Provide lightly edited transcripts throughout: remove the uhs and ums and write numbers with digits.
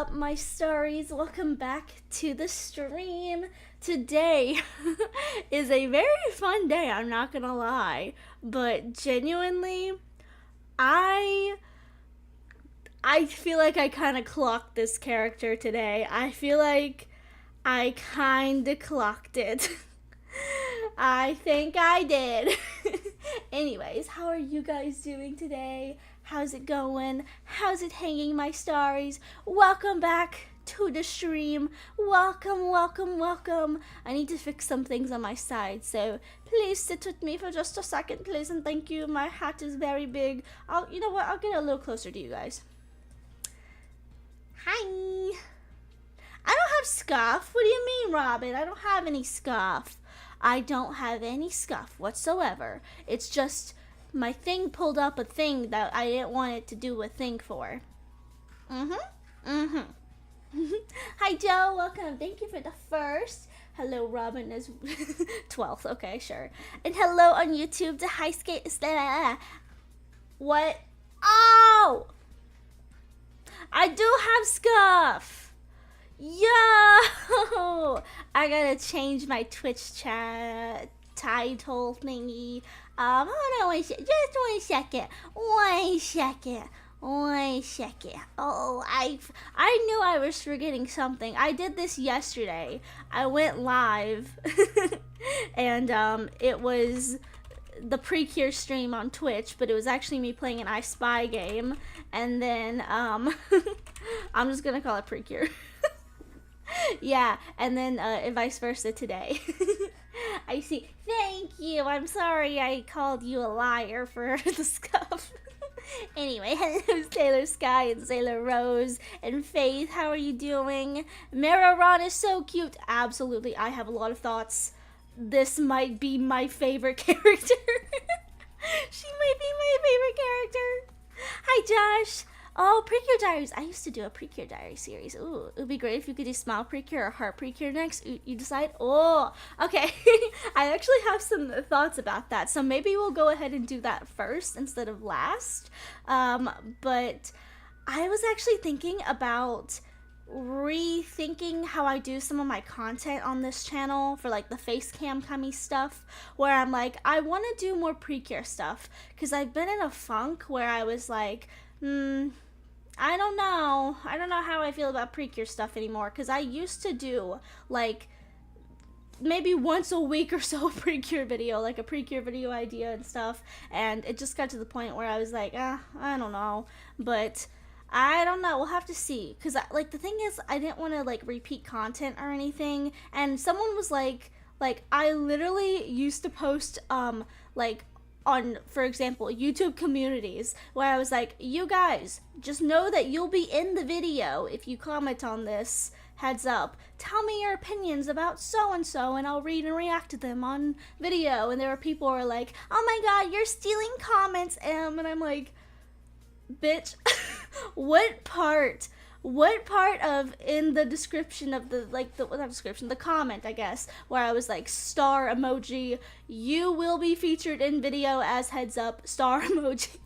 up, my starries? Welcome back to the stream. Today is a very fun day, I'm not gonna lie. But genuinely, I I feel like I kind of clocked this character today. I feel like I kind of clocked it. I think I did. Anyways, how are you guys doing today? How's it going? How's it hanging, my starries? Welcome back to the stream. Welcome, welcome, welcome. I need to fix some things on my side, so please sit with me for just a second, please, and thank you. My hat is very big. You know what? I'll get a little closer to you guys. Hi. I don't have scuff. What do you mean, Robin? I don't have any scuff. I don't have any scuff whatsoever. It's just my thing pulled up a thing that I didn't want it to do a thing for. Hi, Joe. Welcome. Thank you for the first. Hello, Robin is 12th. Okay, sure. And hello on YouTube to High Skate. What? Oh! I do have scuff. Yo! I gotta change my Twitch chat title thingy. Hold on just 1 second. 1 second. 1 second. Oh, I knew I was forgetting something. I did this yesterday. I went live and it was the Precure stream on Twitch, but it was actually me playing an I Spy game, and then I'm just gonna call it Precure. Yeah, and then vice versa today. I see. Thank you. I'm sorry I called you a liar for the scuff. Anyway, hello Sailor Sky and Sailor Rose and Faith. How are you doing? Mararon is so cute. Absolutely. I have a lot of thoughts. This might be my favorite character. She might be my favorite character. Hi, Josh. Oh, Precure Diaries. I used to do a Precure Diary series. Ooh, it would be great if you could do Smile Precure or Heart Precure next. You decide? Oh, okay. I actually have some thoughts about that. So maybe we'll go ahead and do that first instead of last. But I was actually thinking about rethinking how I do some of my content on this channel for like the face cam cummy stuff, where I'm like, I want to do more Precure stuff because I've been in a funk where I was like, I don't know how I feel about Precure stuff anymore, because I used to do like maybe once a week or so a Precure video, like a Precure video idea and stuff, and it just got to the point where I was like, I don't know, but I don't know, we'll have to see, because like the thing is, I didn't want to like repeat content or anything, and someone was like I literally used to post like on, for example, YouTube communities, where I was like, you guys, just know that you'll be in the video if you comment on this, heads up. Tell me your opinions about so-and-so, and I'll read and react to them on video. And there were people who were like, oh my god, you're stealing comments, Em. And I'm like, bitch, what part of in the description of the, like, the, not description, the comment, I guess, where I was like, star emoji, you will be featured in video as heads up, star emoji.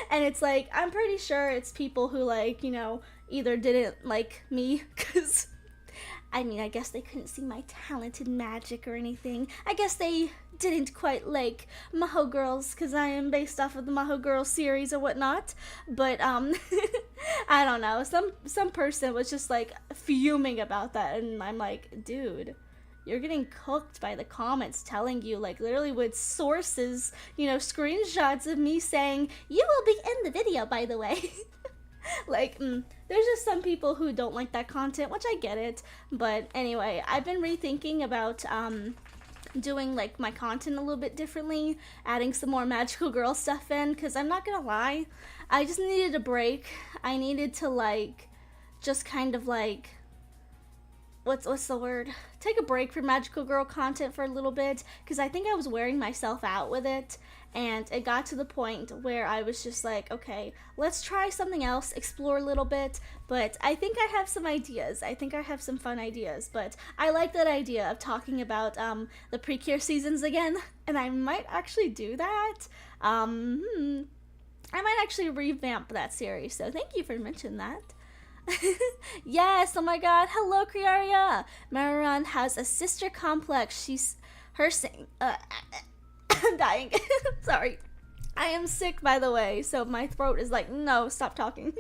And it's like, I'm pretty sure it's people who, like, you know, either didn't like me, because I mean, I guess they couldn't see my talented magic or anything. I guess they didn't quite like Maho Girls, because I am based off of the Maho Girls series or whatnot. But, I don't know. Some person was just, like, fuming about that, and I'm like, dude, you're getting cooked by the comments telling you, like, literally with sources, you know, screenshots of me saying, you will be in the video, by the way. Like, there's just some people who don't like that content, which I get it. But anyway, I've been rethinking about doing like my content a little bit differently, adding some more magical girl stuff in, because I'm not gonna lie, I just needed a break. I needed to like just kind of like, what's the word, take a break from magical girl content for a little bit, because I think I was wearing myself out with it. And it got to the point where I was just like, okay, let's try something else, explore a little bit. But I think I have some ideas. I think I have some fun ideas. But I like that idea of talking about the Precure seasons again. And I might actually do that. I might actually revamp that series. So thank you for mentioning that. Yes, oh my god. Hello, Kriaria. Maran has a sister complex. Her sing, I'm dying. Sorry. I am sick, by the way, so my throat is like, no, stop talking.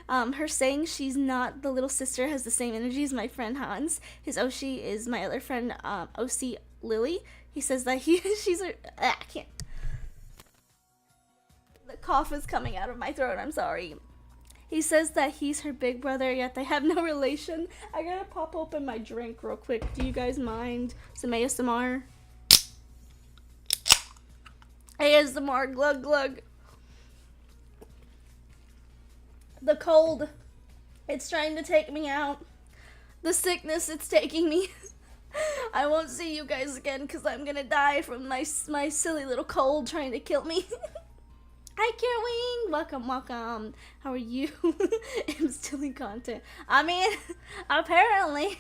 Her saying she's not the little sister has the same energy as my friend Hans. His Oshi is my other friend, OC Lily. He says that I can't. The cough is coming out of my throat, I'm sorry. He says that he's her big brother, yet they have no relation. I gotta pop open my drink real quick. Do you guys mind some ASMR? ASMR, glug glug. The cold, it's trying to take me out. The sickness, it's taking me. I won't see you guys again because I'm gonna die from my silly little cold trying to kill me. Hi, Carwing! Welcome, welcome. How are you? I'm still in content. I mean, apparently,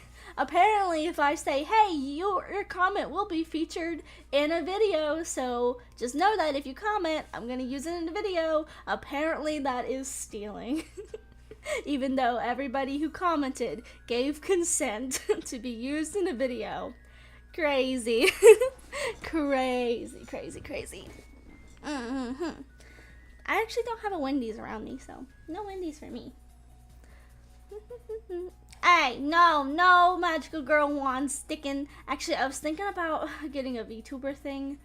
if I say, hey, your comment will be featured in a video, so just know that if you comment, I'm gonna use it in the video. Apparently, that is stealing. Even though everybody who commented gave consent to be used in a video. Crazy. Crazy. Mm-hmm. I actually don't have a Wendy's around me, so no Wendy's for me. Hey, no magical girl wand sticking. Actually, I was thinking about getting a VTuber thing.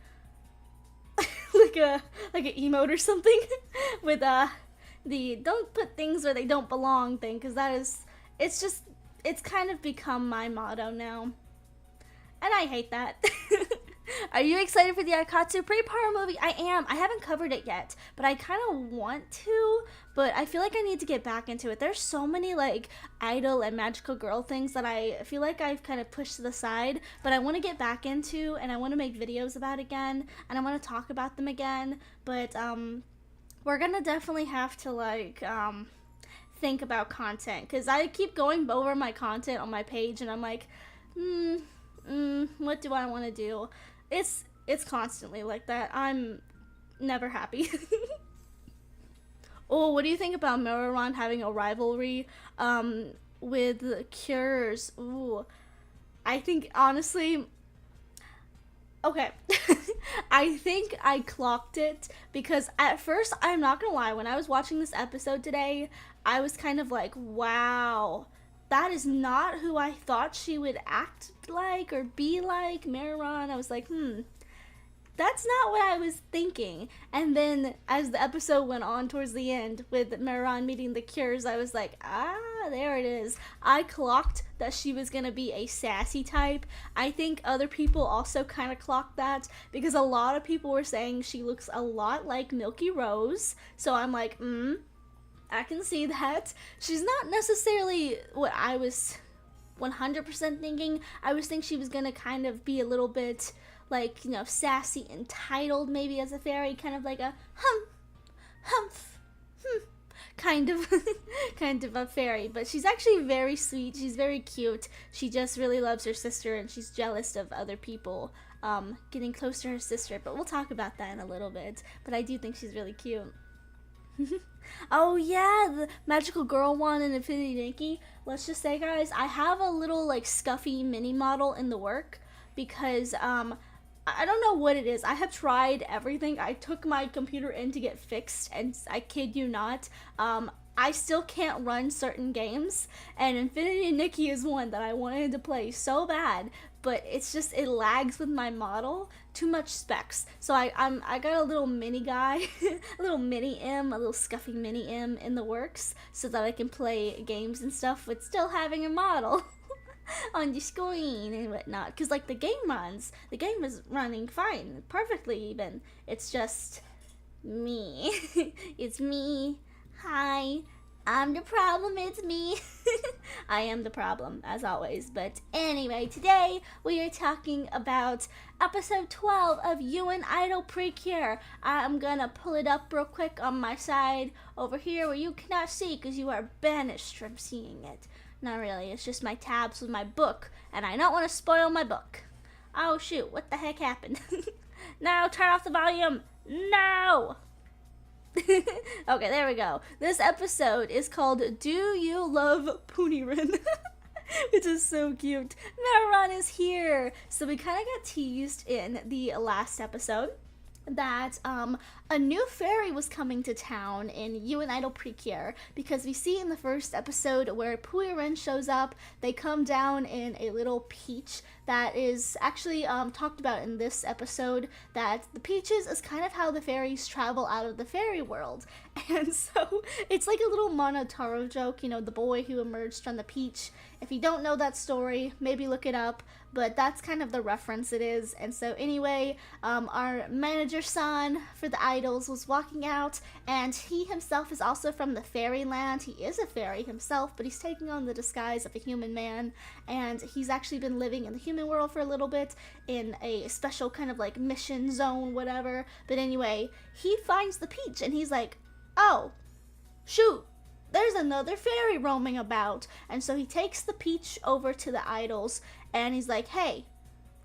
like an emote or something with the don't put things where they don't belong thing, because it's kind of become my motto now. And I hate that. Are you excited for the Aikatsu pre-power movie? I am. I haven't covered it yet, but I kind of want to, but I feel like I need to get back into it. There's so many like idol and magical girl things that I feel like I've kind of pushed to the side, but I want to get back into, and I want to make videos about again, and I want to talk about them again, but we're gonna definitely have to like think about content, because I keep going over my content on my page, and I'm like, what do I want to do? It's constantly like that. I'm never happy. Oh, what do you think about Meruran having a rivalry with Cures? Ooh, I think honestly, okay. I think I clocked it, because at first, I'm not gonna lie, when I was watching this episode today, I was kind of like, wow, that is not who I thought she would act like or be like. Meruran, I was like, that's not what I was thinking. And then as the episode went on towards the end with Meruran meeting the Cures, I was like, there it is. I clocked that she was gonna be a sassy type. I think other people also kind of clocked that, because a lot of people were saying she looks a lot like Milky Rose. So I'm like, I can see that. She's not necessarily what I was 100% thinking. I was thinking she was gonna kind of be a little bit like, sassy, entitled, maybe as a fairy, kind of like a humph, kind of a fairy. But she's actually very sweet. She's very cute. She just really loves her sister, and she's jealous of other people getting close to her sister. But we'll talk about that in a little bit. But I do think she's really cute. Oh yeah, the magical girl one in Infinity Nikki. Let's just say, guys, I have a little like scuffy mini model in the work, because I don't know what it is. I have tried everything. I took my computer in to get fixed, and I kid you not, I still can't run certain games, and Infinity Nikki is one that I wanted to play so bad, but it's just, it lags with my model. Too much specs. So I got a little mini guy, a little mini M, a little scuffy mini M in the works, so that I can play games and stuff with still having a model on the screen and whatnot. Because like the game is running fine, perfectly even. It's just me. It's me. Hi. I'm the problem, it's me. I am the problem, as always. But anyway, today we are talking about episode 12 of UN Idol Precure. I'm gonna pull it up real quick on my side over here where you cannot see because you are banished from seeing it. Not really, it's just my tabs with my book, and I don't want to spoil my book. Oh shoot, what the heck happened? No, turn off the volume. No! Okay, there we go. This episode is called Do You Love Punirin? Which is so cute. Maron is here. So we kind of got teased in the last episode that a new fairy was coming to town in You and Idol Precure, because we see in the first episode where Puiren shows up, they come down in a little peach that is actually talked about in this episode, that the peaches is kind of how the fairies travel out of the fairy world. And so it's like a little Monotaro joke, you know, the boy who emerged from the peach. If you don't know that story, maybe look it up, but that's kind of the reference it is. And so anyway, our manager son for the idols was walking out, and he himself is also from the fairyland. He is a fairy himself, but he's taking on the disguise of a human man, and he's actually been living in the human world for a little bit in a special kind of like mission zone, whatever. But anyway, he finds the peach, and he's like, oh, shoot, there's another fairy roaming about. And so he takes the peach over to the idols, and he's like, hey,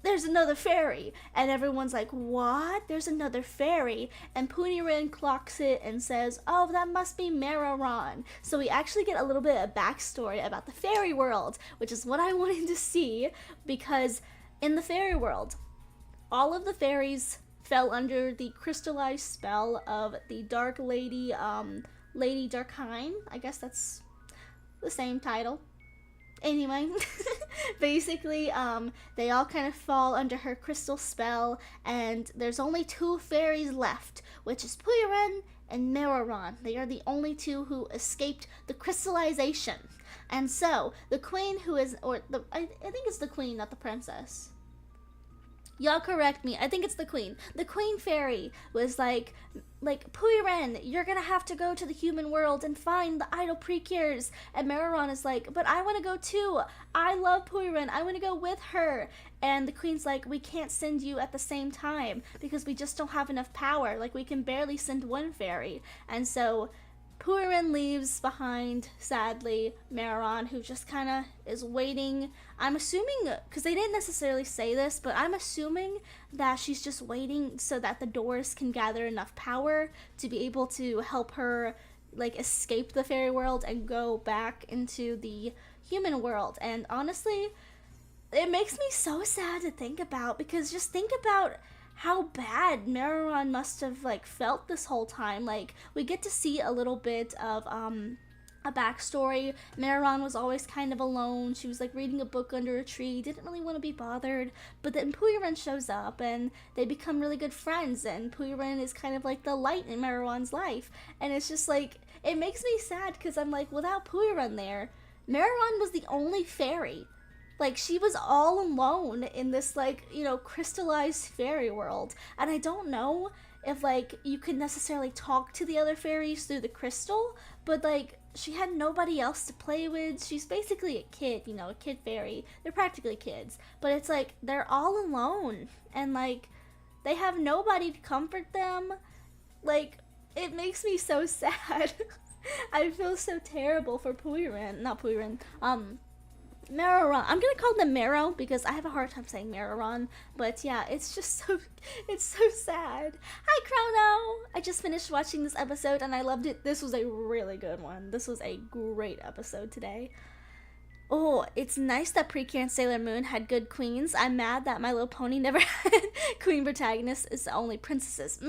there's another fairy. And everyone's like, what? There's another fairy? And Punirin clocks it and says, oh, that must be Mararon. So we actually get a little bit of backstory about the fairy world, which is what I wanted to see, because in the fairy world, all of the fairies fell under the crystallized spell of the Dark Lady, Lady Darkine. I guess that's the same title. Anyway, basically, they all kind of fall under her crystal spell, and there's only two fairies left, which is Puiren and Mararon. They are the only two who escaped the crystallization. And so, the queen who is, I think it's the queen, not the princess. Y'all correct me. I think it's the queen. The queen fairy was like, Puiren, you're gonna have to go to the human world and find the idol Precures. And Mararon is like, but I want to go too. I love Puiren. I want to go with her. And the queen's like, we can't send you at the same time because we just don't have enough power. Like, we can barely send one fairy. And so Puiren leaves behind, sadly, Mararon, who just kind of is waiting. I'm assuming, because they didn't necessarily say this, but I'm assuming that she's just waiting so that the doors can gather enough power to be able to help her, like, escape the fairy world and go back into the human world. And honestly, it makes me so sad to think about, because just think about how bad Mararon must have, like, felt this whole time. Like, we get to see a little bit of, a backstory. Mararon was always kind of alone. She was, like, reading a book under a tree, didn't really want to be bothered. But then Puiren shows up, and they become really good friends, and Puiren is kind of, like, the light in Mararon's life. And it's just, like, it makes me sad, because I'm like, without Puiren there, Mararon was the only fairy. Like, she was all alone in this, like, you know, crystallized fairy world. And I don't know if, like, you could necessarily talk to the other fairies through the crystal, but, like, she had nobody else to play with. She's basically a kid, you know, a kid fairy. They're practically kids. But it's like, they're all alone. And, like, they have nobody to comfort them. Like, it makes me so sad. I feel so terrible for Puiren. Not Puiren. Mararon. I'm gonna call them Maro because I have a hard time saying Mararon. But yeah, it's just so, it's so sad. Hi, Chrono! I just finished watching this episode and I loved it. This was a really good one. This was a great episode today. Oh, it's nice that Precure and Sailor Moon had good queens. I'm mad that My Little Pony never had queen protagonists. It's the only princesses.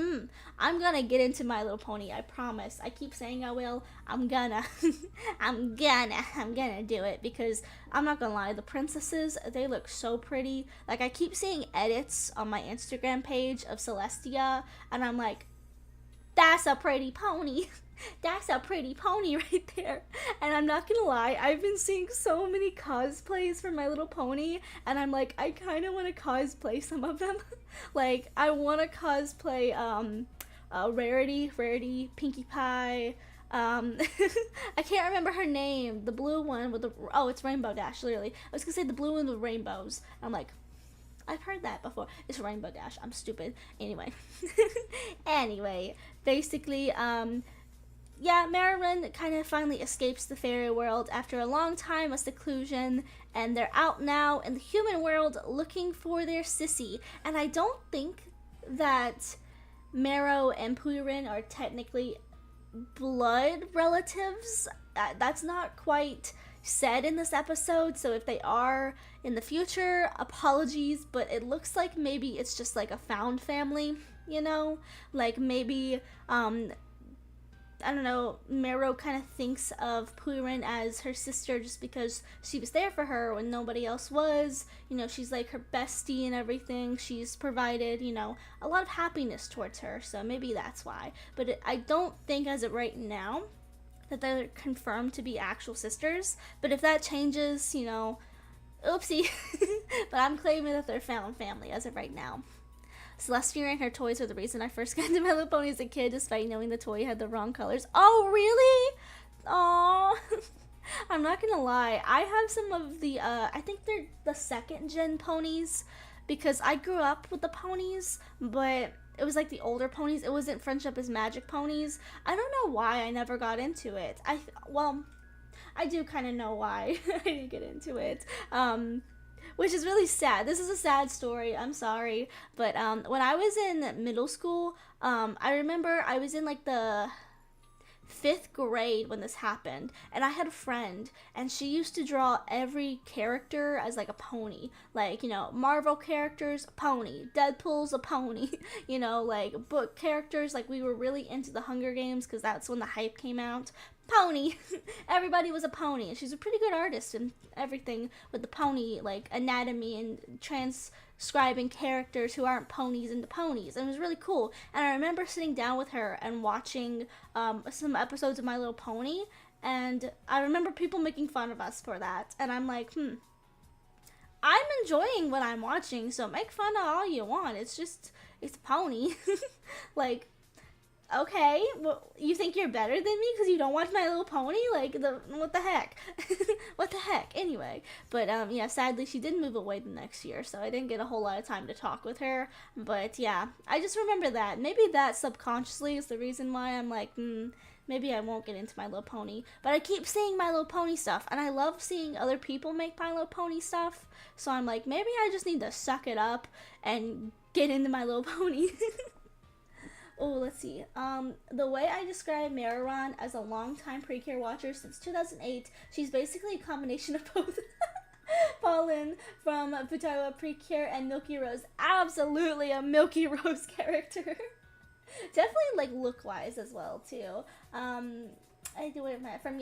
I'm gonna get into My Little Pony, I promise. I keep saying I will. I'm gonna. I'm gonna do it because I'm not gonna lie, the princesses, they look so pretty. Like, I keep seeing edits on my Instagram page of Celestia, and I'm like, that's a pretty pony. That's a pretty pony right there. And I'm not gonna lie, I've been seeing so many cosplays for My Little Pony, and I'm like, I kind of want to cosplay some of them. Like, I want to cosplay Rarity, Pinkie Pie. I can't remember her name. The blue one with the, oh, it's Rainbow Dash, literally. I was gonna say the blue one with rainbows. I'm like, I've heard that before. It's Rainbow Dash. I'm stupid. Anyway, basically, yeah, Mararon kind of finally escapes the fairy world after a long time of seclusion, and they're out now in the human world looking for their sissy. And I don't think that Maro and Puiren are technically blood relatives. That's not quite said in this episode, so if they are in the future, apologies, but it looks like maybe it's just like a found family, you know? Like maybe I don't know, Mero kind of thinks of Purin as her sister just because she was there for her when nobody else was. You know, she's like her bestie and everything. She's provided, you know, a lot of happiness towards her, so maybe that's why. But I don't think as of right now that they're confirmed to be actual sisters. But if that changes, you know, oopsie. But I'm claiming that they're found family as of right now. Celestia and her toys are the reason I first got into My Little Pony as a kid, despite knowing the toy had the wrong colors. Oh, really? Oh, I'm not gonna lie. I have some of the, I think they're the second gen ponies, because I grew up with the ponies, but it was like the older ponies. It wasn't Friendship is Magic ponies. I don't know why I never got into it. Well, I do kind of know why I didn't get into it. Which is really sad. This is a sad story. I'm sorry. But when I was in middle school, I remember I was in like the 5th grade when this happened, and I had a friend, and she used to draw every character as like a pony. Like, you know, Marvel characters, a pony. Deadpool's a pony. You know, like book characters, like we were really into the Hunger Games because that's when the hype came out. Pony. Everybody was a pony, and she's a pretty good artist and everything with the pony, like anatomy and transcribing characters who aren't ponies into ponies, and it was really cool. And I remember sitting down with her and watching some episodes of My Little Pony, and I remember people making fun of us for that, and I'm like, I'm enjoying what I'm watching, so make fun of all you want. It's a pony. Like, okay, well, you think you're better than me because you don't watch My Little Pony? Like, what the heck? What the heck? Anyway, but yeah, sadly she did move away the next year, so I didn't get a whole lot of time to talk with her. But yeah, I just remember that. Maybe that subconsciously is the reason why I'm like, maybe I won't get into My Little Pony. But I keep seeing My Little Pony stuff, and I love seeing other people make My Little Pony stuff. So I'm like, maybe I just need to suck it up and get into My Little Pony. Oh, let's see. The way I describe Mariron as a longtime Precure watcher since 2008, she's basically a combination of both Pollen from Futaiwa Precure and Milky Rose. Absolutely a Milky Rose character. Definitely, like, look-wise as well, too. I do it from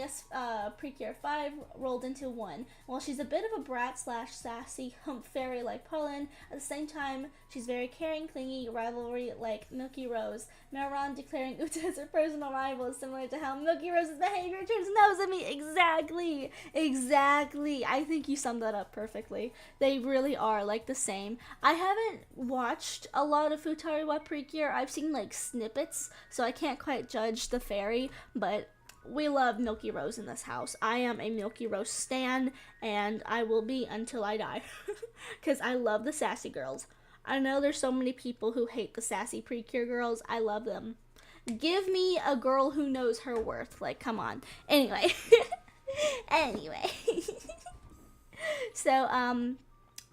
Precure 5 rolled into 1. Well, she's a bit of a brat / sassy hump fairy like Pollen. At the same time, she's very caring, clingy, rivalry like Milky Rose. Mariron declaring Uta as her personal rival is similar to how Milky Rose's behavior turns nose at me. Exactly. I think you summed that up perfectly. They really are like the same. I haven't watched a lot of Futariwa Precure. I've seen like snippets, so I can't quite judge the fairy, but we love Milky Rose in this house. I am a Milky Rose stan, and I will be until I die. Because I love the sassy girls. I know there's so many people who hate the sassy Precure girls. I love them. Give me a girl who knows her worth. Like, come on. Anyway. So,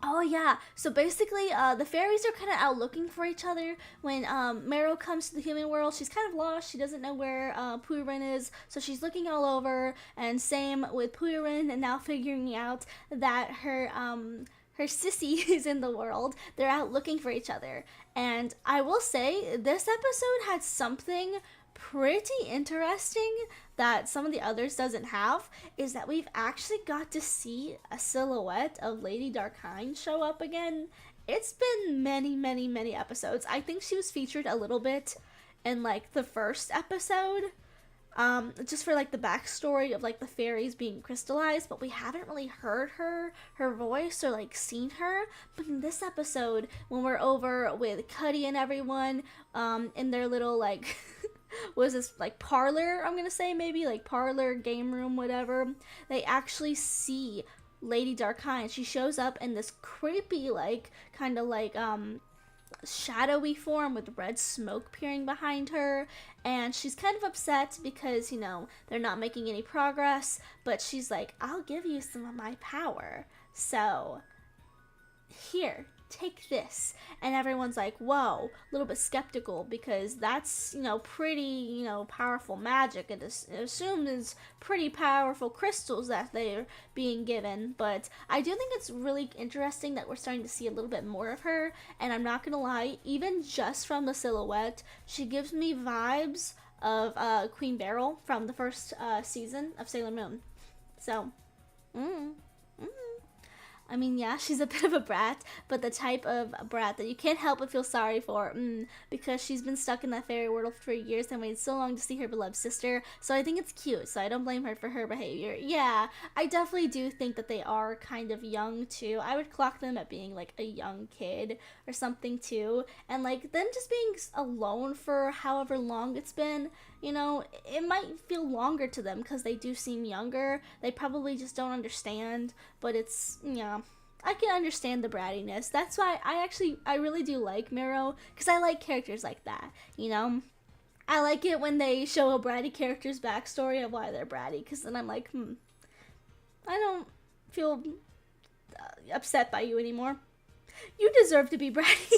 oh yeah, so basically the fairies are kind of out looking for each other. When Mero comes to the human world, she's kind of lost. She doesn't know where Purin is, so she's looking all over, and same with Purin, and now figuring out that her sissy is in the world. They're out looking for each other. And I will say, this episode had something pretty interesting that some of the others doesn't have, is that we've actually got to see a silhouette of Lady Darkine show up again. It's been many episodes. I think she was featured a little bit in like the first episode, just for like the backstory of like the fairies being crystallized, but we haven't really heard her voice or like seen her. But in this episode, when we're over with Cuddy and everyone in their little like was this like parlor, I'm gonna say, maybe like parlor, game room, whatever, they actually see Lady Darkine. She shows up in this creepy like kind of like shadowy form with red smoke peering behind her, and she's kind of upset because, you know, they're not making any progress, but she's like, I'll give you some of my power, so here, take this. And everyone's like, whoa, a little bit skeptical because that's, pretty, powerful magic. It assumed it's pretty powerful crystals that they're being given. But I do think it's really interesting that we're starting to see a little bit more of her. And I'm not going to lie, even just from the silhouette, she gives me vibes of Queen Beryl from the first season of Sailor Moon. So, I mean, yeah, she's a bit of a brat, but the type of brat that you can't help but feel sorry for, because she's been stuck in that fairy world for years and waited so long to see her beloved sister. So I think it's cute, so I don't blame her for her behavior. Yeah, I definitely do think that they are kind of young, too. I would clock them at being, like, a young kid or something, too. And, like, them just being alone for however long it's been, it might feel longer to them because they do seem younger. They probably just don't understand, but it's, I can understand the brattiness. That's why I really do like Miro, because I like characters like that, I like it when they show a bratty character's backstory of why they're bratty, because then I'm like, I don't feel upset by you anymore. You deserve to be bratty.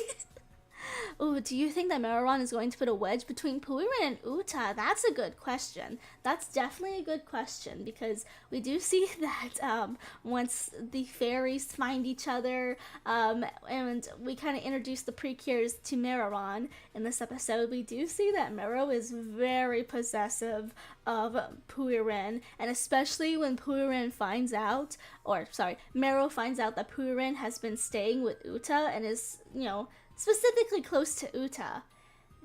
Ooh, do you think that Meruan is going to put a wedge between Puirin and Uta? That's a good question. That's definitely a good question, because we do see that once the fairies find each other, and we kind of introduce the Precures to Meruan in this episode, we do see that Mero is very possessive of Puirin, and especially when Puirin finds out, Mero finds out that Puirin has been staying with Uta and is, specifically close to Uta.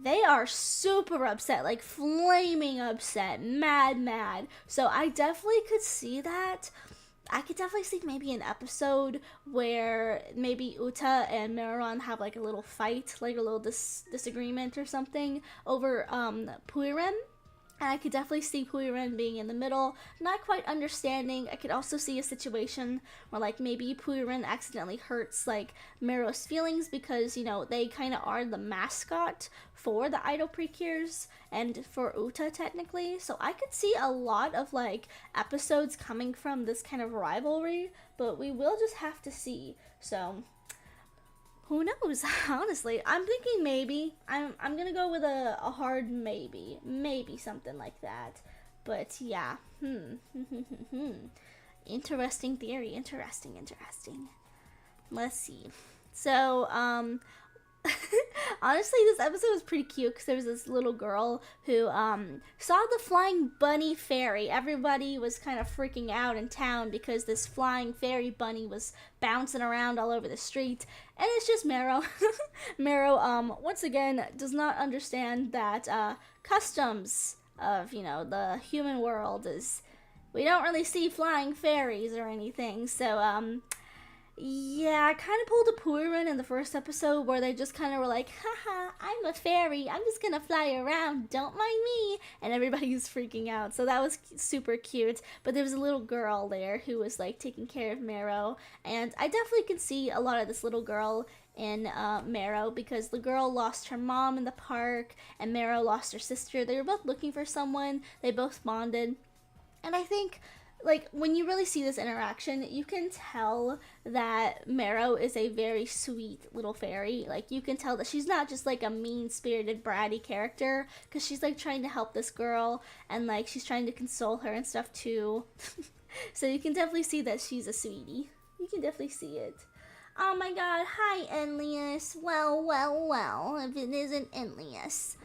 They are super upset, like flaming upset, mad. So I definitely could see that. I could definitely see maybe an episode where maybe Uta and Meruan have like a little fight, like a little disagreement or something over Puirin. And I could definitely see Puirin being in the middle, not quite understanding. I could also see a situation where, like, maybe Puirin accidentally hurts, like, Mero's feelings because, they kind of are the mascot for the Idol Precures and for Uta, technically. So I could see a lot of, like, episodes coming from this kind of rivalry, but we will just have to see. So who knows? Honestly, I'm thinking maybe. I'm gonna go with a hard maybe. Maybe something like that. But yeah. Interesting theory. Interesting. Let's see. So, honestly, this episode was pretty cute because there was this little girl who saw the flying bunny fairy. Everybody was kind of freaking out in town because this flying fairy bunny was bouncing around all over the street. And it's just Mero. Mero, once again, does not understand that customs of, the human world is... We don't really see flying fairies or anything, so, yeah, I kind of pulled a Puirin in the first episode where they just kind of were like, haha, I'm a fairy, I'm just gonna fly around, don't mind me, and everybody's freaking out, so that was super cute. But there was a little girl there who was like taking care of Mero, and I definitely can see a lot of this little girl in Mero, because the girl lost her mom in the park, and Mero lost her sister. They were both looking for someone, they both bonded, and I think... like, when you really see this interaction, you can tell that Mero is a very sweet little fairy. Like, you can tell that she's not just, like, a mean-spirited, bratty character, because she's, like, trying to help this girl, and, like, she's trying to console her and stuff, too. So you can definitely see that she's a sweetie. You can definitely see it. Oh my god, hi, Enlius. Well, if it isn't Enlius.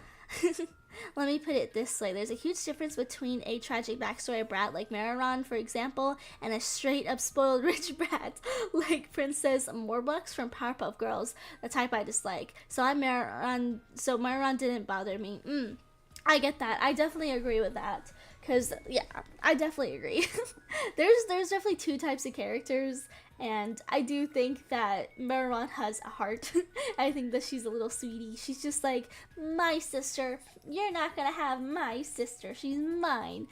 Let me put it this way. There's a huge difference between a tragic backstory brat like Meruan, for example, and a straight-up spoiled rich brat like Princess Morbux from Powerpuff Girls, the type I dislike. So Meruan didn't bother me. I get that. I definitely agree with that. Because, yeah, I definitely agree. There's definitely two types of characters, and I do think that Meruan has a heart. I think that she's a little sweetie. She's just like, my sister. You're not gonna have my sister. She's mine,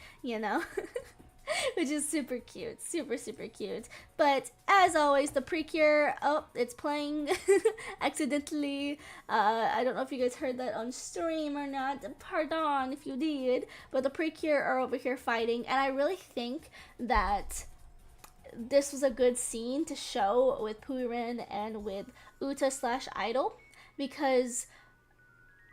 Which is super cute. Super cute. But, as always, the Precure, it's playing accidentally. I don't know if you guys heard that on stream or not. Pardon if you did. But the Precure are over here fighting. And I really think that this was a good scene to show with Puirin and with Uta slash idol, because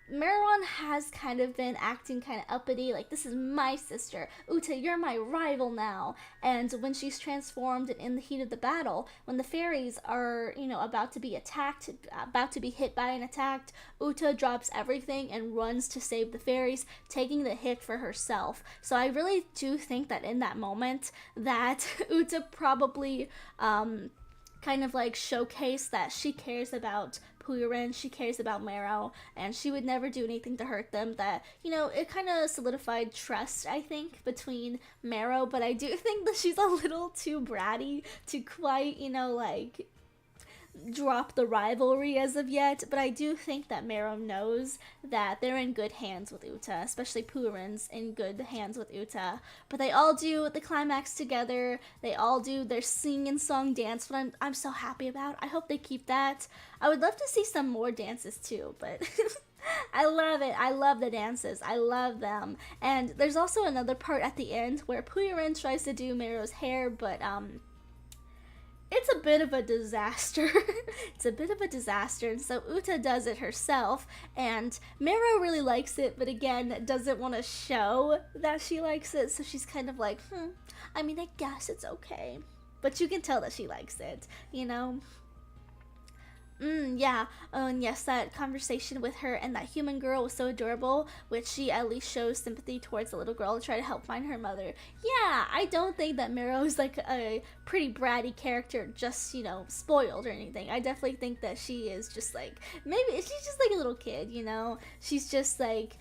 Meron has kind of been acting kind of uppity, like, this is my sister. Uta, you're my rival now. And when she's transformed in the heat of the battle, when the fairies are, about to be attacked, about to be hit by an attack, Uta drops everything and runs to save the fairies, taking the hit for herself. So I really do think that in that moment, that Uta probably, kind of like showcased that she cares about Puyorin, she cares about Marrow, and she would never do anything to hurt them. That, it kind of solidified trust, I think, between Marrow, but I do think that she's a little too bratty to quite, like, drop the rivalry as of yet, but I do think that Marrow knows that they're in good hands with Uta, especially Purin's in good hands with Uta. But they all do the climax together, they all do their sing and song dance, what I'm so happy about. I hope they keep that. I would love to see some more dances too, but I love it. I love the dances. I love them. And there's also another part at the end where Purin tries to do Marrow's hair, but it's a bit of a disaster. It's a bit of a disaster, and so Uta does it herself, and Marrow really likes it, but again, doesn't want to show that she likes it, so she's kind of like, I mean, I guess it's okay. But you can tell that she likes it, Yeah. Oh, and yes, that conversation with her and that human girl was so adorable, which she at least shows sympathy towards the little girl to try to help find her mother. Yeah, I don't think that Marrow is like a pretty bratty character, just, spoiled or anything. I definitely think that she is just like, maybe she's just like a little kid, She's just like,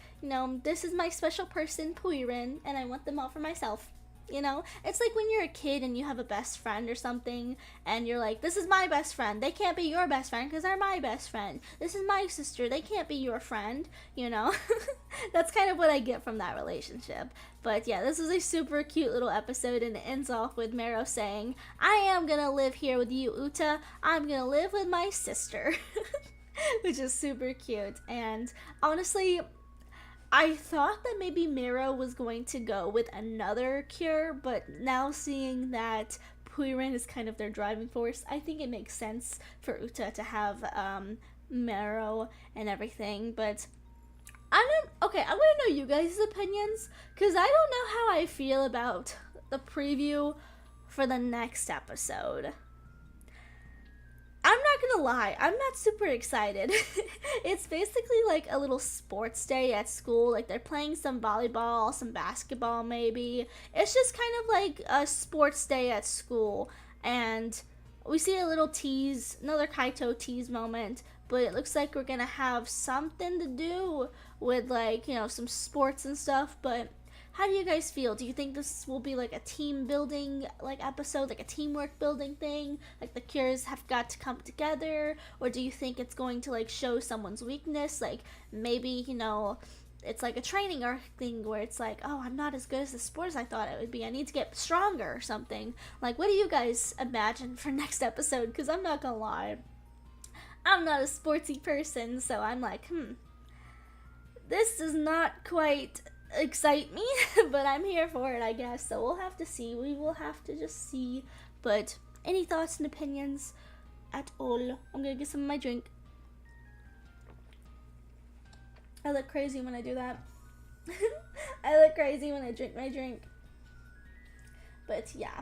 this is my special person, Puirin, and I want them all for myself. It's like when you're a kid and you have a best friend or something, and you're like, this is my best friend, they can't be your best friend because they're my best friend. This is my sister, they can't be your friend. That's kind of what I get from that relationship. But yeah, this is a super cute little episode, and it ends off with Marrow saying, I am gonna live here with you, Uta, I'm gonna live with my sister. Which is super cute. And honestly, I thought that maybe Marrow was going to go with another cure, but now seeing that Puirin is kind of their driving force, I think it makes sense for Uta to have Marrow and everything. But I want to know you guys' opinions, because I don't know how I feel about the preview for the next episode. I'm not gonna lie, I'm not super excited. It's basically like a little sports day at school. Like, they're playing some volleyball, some basketball maybe. It's just kind of like a sports day at school. And we see a little tease, another Kaito tease moment. But it looks like we're gonna have something to do with, like, some sports and stuff. But how do you guys feel? Do you think this will be like a team building episode, like a teamwork building thing? Like, the cures have got to come together? Or do you think it's going to like show someone's weakness? Like, maybe, it's like a training arc thing where it's like, oh, I'm not as good as the sport as I thought I would be. I need to get stronger or something. Like, what do you guys imagine for next episode? Because I'm not gonna lie, I'm not a sportsy person, so I'm like, this does not quite excite me, but I'm here for it, I guess. So we'll have to see. We will have to just see. But any thoughts and opinions at all? I'm gonna get some of my drink. I look crazy when I do that. I look crazy when I drink my drink. But yeah.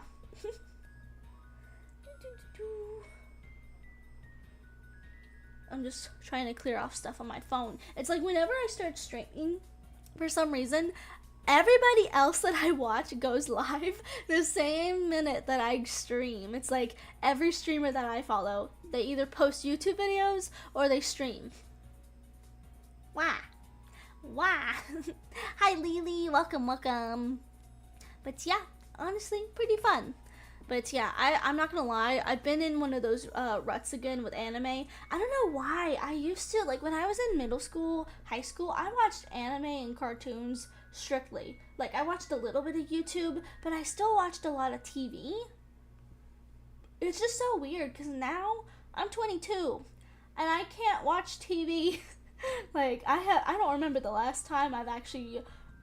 I'm just trying to clear off stuff on my phone. It's like whenever I start streaming, for some reason, everybody else that I watch goes live the same minute that I stream. It's like every streamer that I follow, they either post YouTube videos or they stream. Why? Hi Lily, welcome. But yeah, honestly, pretty fun. But yeah, I'm not gonna lie, I've been in one of those ruts again with anime. I don't know why. I used to, like, when I was in middle school, high school, I watched anime and cartoons strictly. Like, I watched a little bit of YouTube, but I still watched a lot of TV. It's just so weird, because now I'm 22, and I can't watch TV. Like, I don't remember the last time I've actually,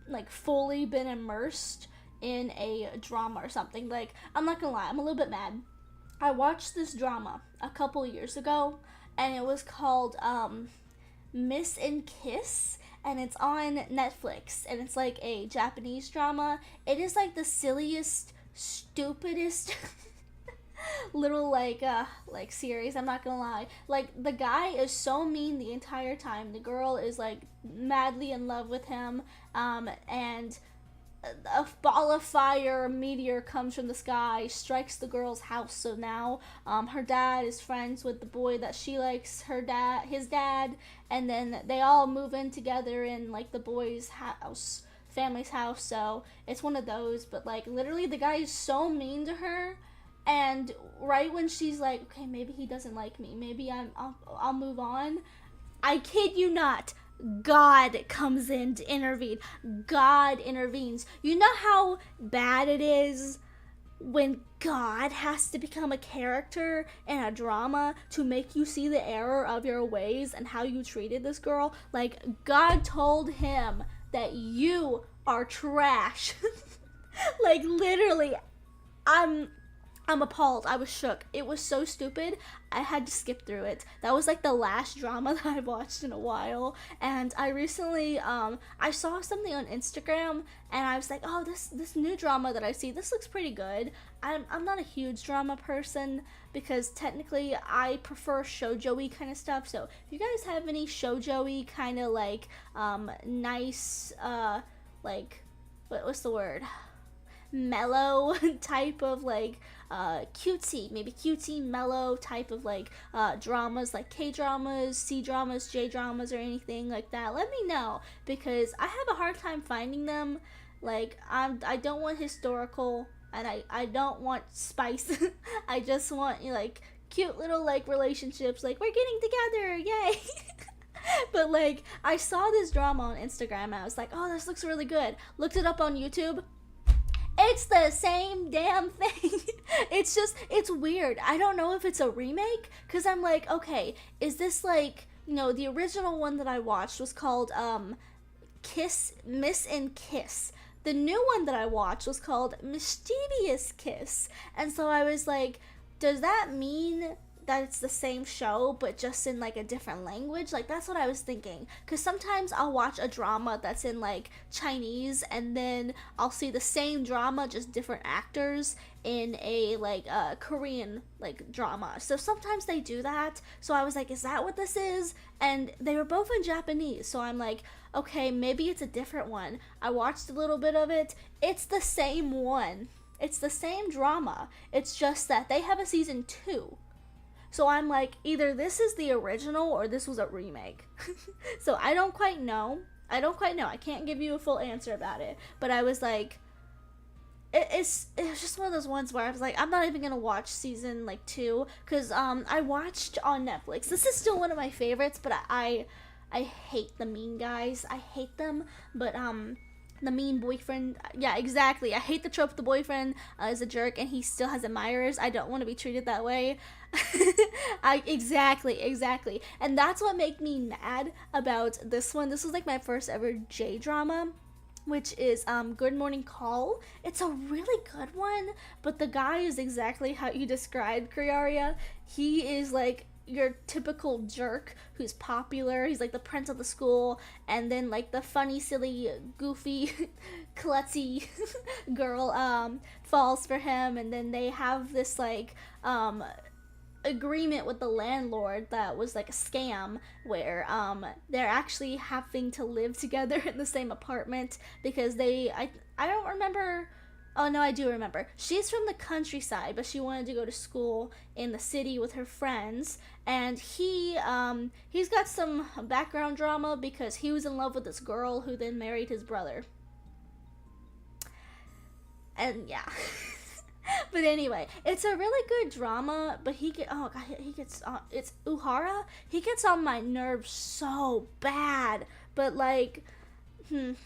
like, fully been immersed in a drama or something. Like, I'm not gonna lie, I'm a little bit mad. I watched this drama a couple years ago, and it was called Miss and Kiss, and it's on Netflix, and it's like a Japanese drama. It is like the silliest, stupidest little like series. I'm not gonna lie. Like the guy is so mean the entire time. The girl is like madly in love with him, and a ball of fire, a meteor comes from the sky, strikes the girl's house. So now, her dad is friends with the boy that she likes, his dad, and then they all move in together in like the boy's house, family's house. So it's one of those. But like literally, the guy is so mean to her, and right when she's like, okay, maybe he doesn't like me, maybe I'll move on. I kid you not. God comes in to intervene. God intervenes. You know how bad it is when God has to become a character in a drama to make you see the error of your ways and how you treated this girl? Like, God told him that you are trash. Like, literally, I'm I'm appalled. I was shook. It was so stupid. I had to skip through it. That was like the last drama that I've watched in a while. And I recently I saw something on Instagram and I was like, "Oh, this new drama that I see, this looks pretty good." I'm not a huge drama person because technically I prefer shoujo-y kind of stuff. So, if you guys have any shoujo-y kind of like nice like what's the word? Mellow type of like cutesy, maybe cutesy mellow type of like dramas, like K dramas, C dramas, J dramas, or anything like that, let me know because I have a hard time finding them. Like I don't want historical and I don't want spice. I just want like cute little like relationships, like we're getting together, yay. But like I saw this drama on Instagram and I was like, oh, this looks really good. Looked it up on YouTube. It's the same damn thing. It's weird. I don't know if it's a remake because I'm like, okay, is this like, the original one that I watched was called Miss and Kiss. The new one that I watched was called Mischievous Kiss. And so I was like, does that mean that it's the same show but just in like a different language? Like that's what I was thinking, because sometimes I'll watch a drama that's in like Chinese and then I'll see the same drama just different actors in a like Korean like drama. So sometimes they do that, so I was like, is that what this is? And they were both in Japanese, so I'm like, okay, maybe it's a different one. I watched a little bit of it. It's the same one. It's the same drama. It's just that they have a season 2. So I'm like, either this is the original or this was a remake. So I don't quite know. I can't give you a full answer about it. But I was like, it was just one of those ones where I was like, I'm not even gonna watch season like 2 because I watched on Netflix. This is still one of my favorites, but I hate the mean guys. I hate them, but the mean boyfriend, yeah, exactly. I hate the trope the boyfriend is a jerk and he still has admirers. I don't want to be treated that way. Exactly. And that's what made me mad about this one. This was like my first ever J drama, which is Good Morning Call. It's a really good one, but the guy is exactly how you described, Kriaria. He is like your typical jerk who's popular. He's like the prince of the school, and then like the funny, silly, goofy, klutzy girl falls for him, and then they have this like agreement with the landlord that was like a scam where they're actually having to live together in the same apartment because I don't remember. Oh no, I do remember. She's from the countryside, but she wanted to go to school in the city with her friends. And he's got some background drama because he was in love with this girl who then married his brother. And yeah. But anyway, it's a really good drama. But he gets it's Uhara. He gets on my nerves so bad. But like, it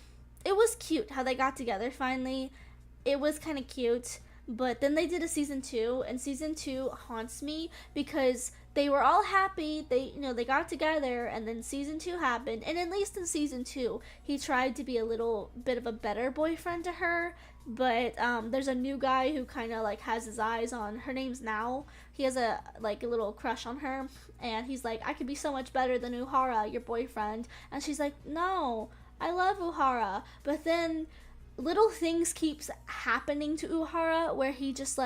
was cute how they got together finally. It was kind of cute, But then they did a season 2, and season 2 haunts me because they were all happy. They got together, and then season 2 happened. And at least in season 2, he tried to be a little bit of a better boyfriend to her. But there's a new guy who kind of like has his eyes on her. Name's Now. He has a little crush on her, and he's like, I could be so much better than Uhara, your boyfriend. And she's like, no, I love Uhara. But then little things keeps happening to Uhara where he just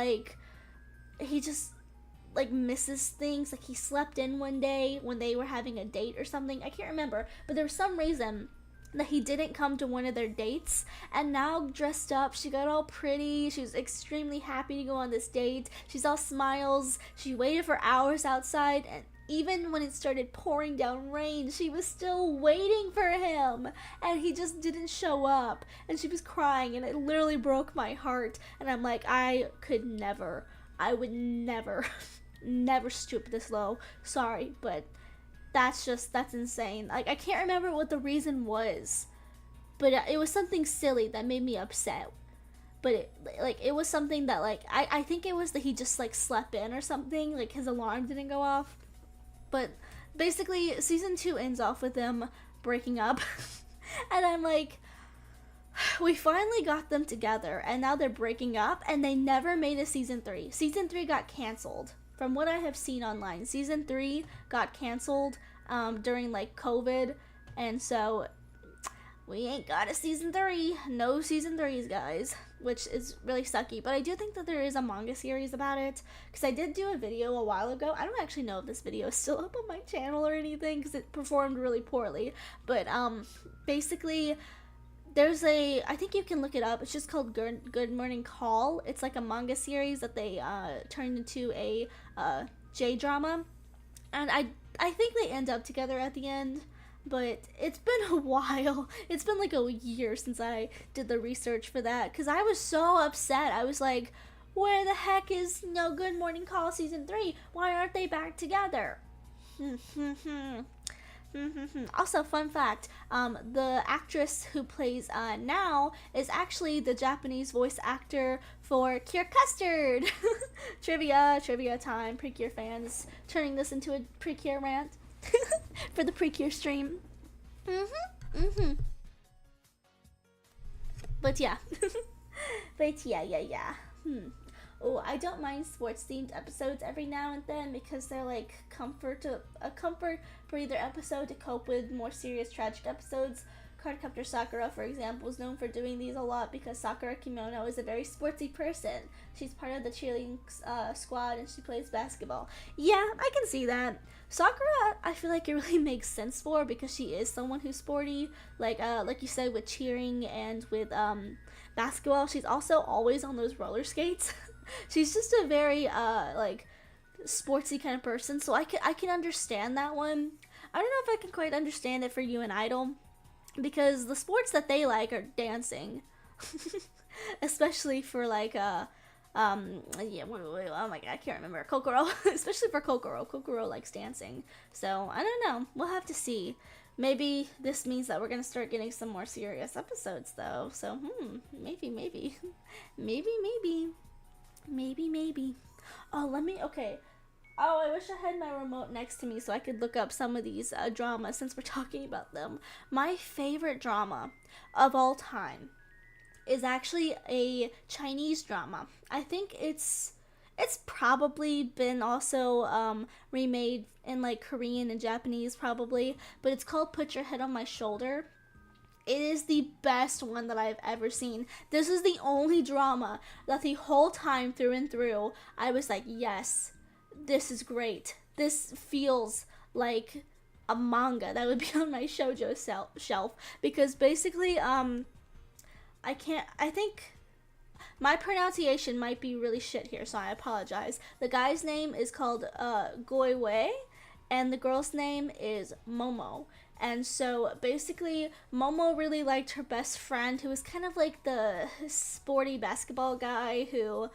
misses things. Like he slept in one day when they were having a date or something. I can't remember, but there was some reason that he didn't come to one of their dates. And Now dressed up, she got all pretty, she was extremely happy to go on this date, she's all smiles, she waited for hours outside, and even when it started pouring down rain, she was still waiting for him, and he just didn't show up, and she was crying, and it literally broke my heart. And I'm like, I would never never stoop this low. Sorry, but that's insane. Like, I can't remember what the reason was, but it was something silly that made me upset. But it was something that, like, I think it was that he just like slept in or something, like his alarm didn't go off. But basically season 2 ends off with them breaking up. And I'm like, we finally got them together, and now they're breaking up, and they never made a season 3. Season 3 got canceled. From what I have seen online, season 3 got canceled during like COVID, and so we ain't got a season 3. No season 3s, guys, which is really sucky. But I do think that there is a manga series about it, because I did do a video a while ago. I don't actually know if this video is still up on my channel or anything, because it performed really poorly. But basically, I think you can look it up. It's just called Good Morning Call. It's like a manga series that they turned into a J-drama. And I think they end up together at the end. But it's been a while. It's been like a year since I did the research for that, because I was so upset. I was like, where the heck is Good Morning Call season 3? Why aren't they back together? Also, fun fact, the actress who plays Now is actually the Japanese voice actor for Cure Custard. Trivia time, Precure fans. Turning this into a Precure rant for the Precure stream. But yeah. Yeah. Oh, I don't mind sports themed episodes every now and then, because they're like a comfort breather episode to cope with more serious tragic episodes. Cardcaptor Sakura, for example, is known for doing these a lot because Sakura Kimono is a very sportsy person. She's part of the cheerleading squad, and she plays basketball. Yeah, I can see that. Sakura, I feel like it really makes sense for, because she is someone who's sporty. Like you said, with cheering and with basketball, she's also always on those roller skates. She's just a very sportsy kind of person, so I can understand that one. I don't know if I can quite understand it for You and Idol, because the sports that they like are dancing. Especially for oh my god, I can't remember. Kokoro. Especially for Kokoro. Kokoro likes dancing. So, I don't know. We'll have to see. Maybe this means that we're gonna start getting some more serious episodes, though. So, maybe. Maybe. Okay. Oh, I wish I had my remote next to me so I could look up some of these dramas since we're talking about them. My favorite drama of all time is actually a Chinese drama. I think it's probably been also remade in like Korean and Japanese probably, but it's called Put Your Head on My Shoulder. It is the best one that I've ever seen. This is the only drama that the whole time through and through I was like, yes, this is great. This feels like a manga that would be on my shoujo shelf, because basically I think my pronunciation might be really shit here, so I apologize. The guy's name is called Goiwei, and the girl's name is Momo. And so basically Momo really liked her best friend, who was kind of like the sporty basketball guy who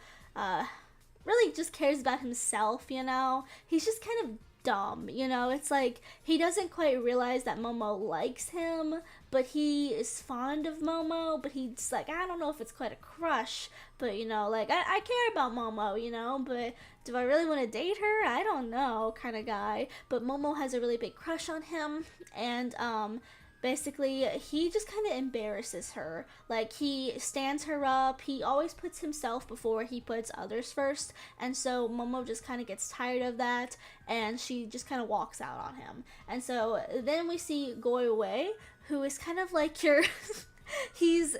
really just cares about himself, you know? He's just kind of dumb, you know? It's like he doesn't quite realize that Momo likes him, but he is fond of Momo, but he's like, I don't know if it's quite a crush, but you know, like I care about Momo, you know, but do I really want to date her? I don't know, kind of guy. But Momo has a really big crush on him, and basically he just kind of embarrasses her. Like he stands her up, he always puts himself before he puts others first, and so Momo just kind of gets tired of that, and she just kind of walks out on him. And so then we see Goiwei, who is kind of like your he's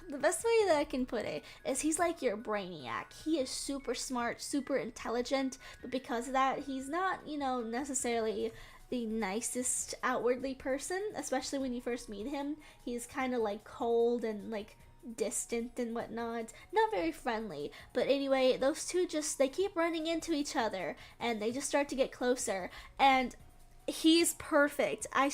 the best way that I can put it is he's like your brainiac. He is super smart, super intelligent, but because of that, he's not, you know, necessarily the nicest outwardly person, especially when you first meet him. He's kind of like cold and like distant and whatnot, not very friendly. But anyway, those two just, they keep running into each other and they just start to get closer, and he's perfect. I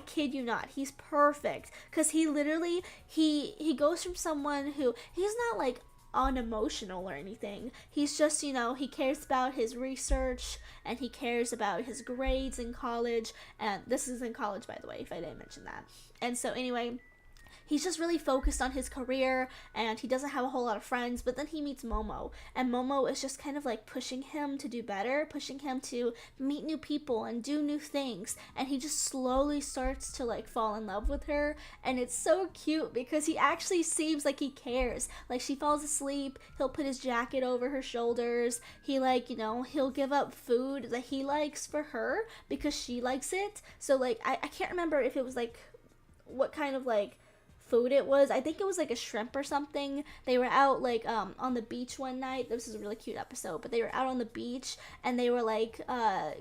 kid you not, he's perfect, because he literally he goes from someone who, he's not like unemotional or anything. He's just, you know, he cares about his research and he cares about his grades in college, and this is in college, by the way, if I didn't mention that. And so anyway, he's just really focused on his career and he doesn't have a whole lot of friends. But then he meets Momo, and Momo is just kind of like pushing him to do better, pushing him to meet new people and do new things, and he just slowly starts to like fall in love with her. And it's so cute because he actually seems like he cares. Like she falls asleep, he'll put his jacket over her shoulders, he like, you know, he'll give up food that he likes for her because she likes it. So like I can't remember if it was like what kind of like food it was. I think it was like a shrimp or something. They were out like on the beach one night. This is a really cute episode, but they were out on the beach and they were like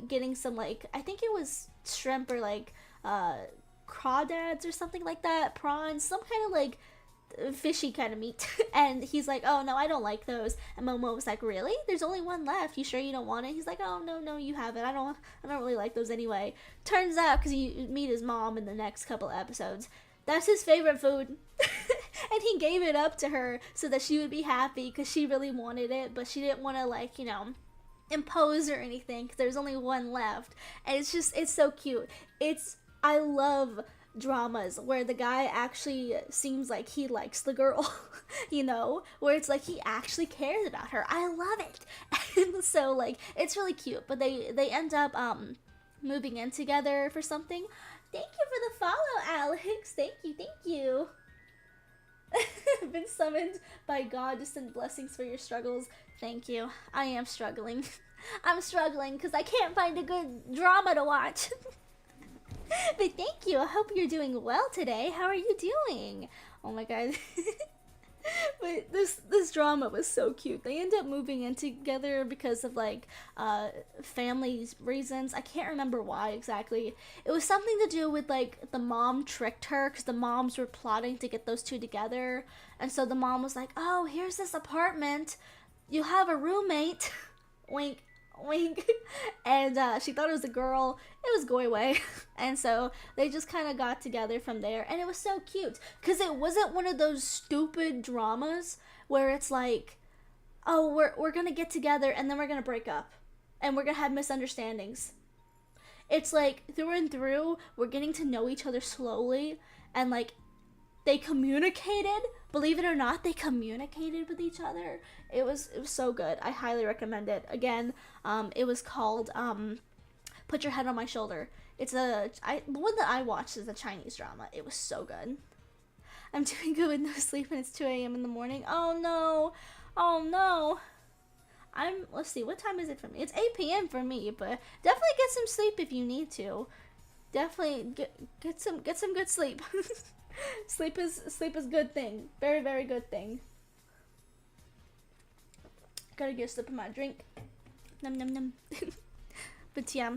getting some, like, I think it was shrimp or like crawdads or something like that, prawns, some kind of like fishy kind of meat. And he's like, oh no, I don't like those. And Momo was like, really? There's only one left, you sure you don't want it? He's like, oh no, you have it. I don't really like those anyway. Turns out, because you meet his mom in the next couple of episodes, that's his favorite food. And he gave it up to her so that she would be happy because she really wanted it, but she didn't want to, like, you know, impose or anything because there's only one left. And it's just, it's so cute. I love dramas where the guy actually seems like he likes the girl, you know, where it's like he actually cares about her. I love it. And so, like, it's really cute. But they end up moving in together for something. Thank you for the follow, Alex. Thank you. Been summoned by God to send blessings for your struggles. Thank you. I am struggling. I'm struggling because I can't find a good drama to watch. But thank you. I hope you're doing well today. How are you doing? Oh my god. But this drama was so cute. They end up moving in together because of like family reasons. I can't remember why exactly. It was something to do with like the mom tricked her because the moms were plotting to get those two together. And so the mom was like, oh, here's this apartment, you'll have a roommate. Wink wink. And she thought it was a girl. It was Goiwei. And so they just kind of got together from there, and it was so cute because it wasn't one of those stupid dramas where it's like, oh, we're gonna get together and then we're gonna break up and we're gonna have misunderstandings. It's like through and through we're getting to know each other slowly, and like they communicated, believe it or not, they communicated with each other. It was so good. I highly recommend it. Again, it was called Put Your Head on My Shoulder. It's the one that I watched is a Chinese drama. It was so good. I'm doing good with no sleep and it's 2 a.m. in the morning. Oh no. Let's see, what time is it for me? It's 8 p.m. for me, but definitely get some sleep if you need to. Definitely get some good sleep. Sleep is good thing. Very, very good thing. Gotta get a sip of my drink. Num num num. But yeah,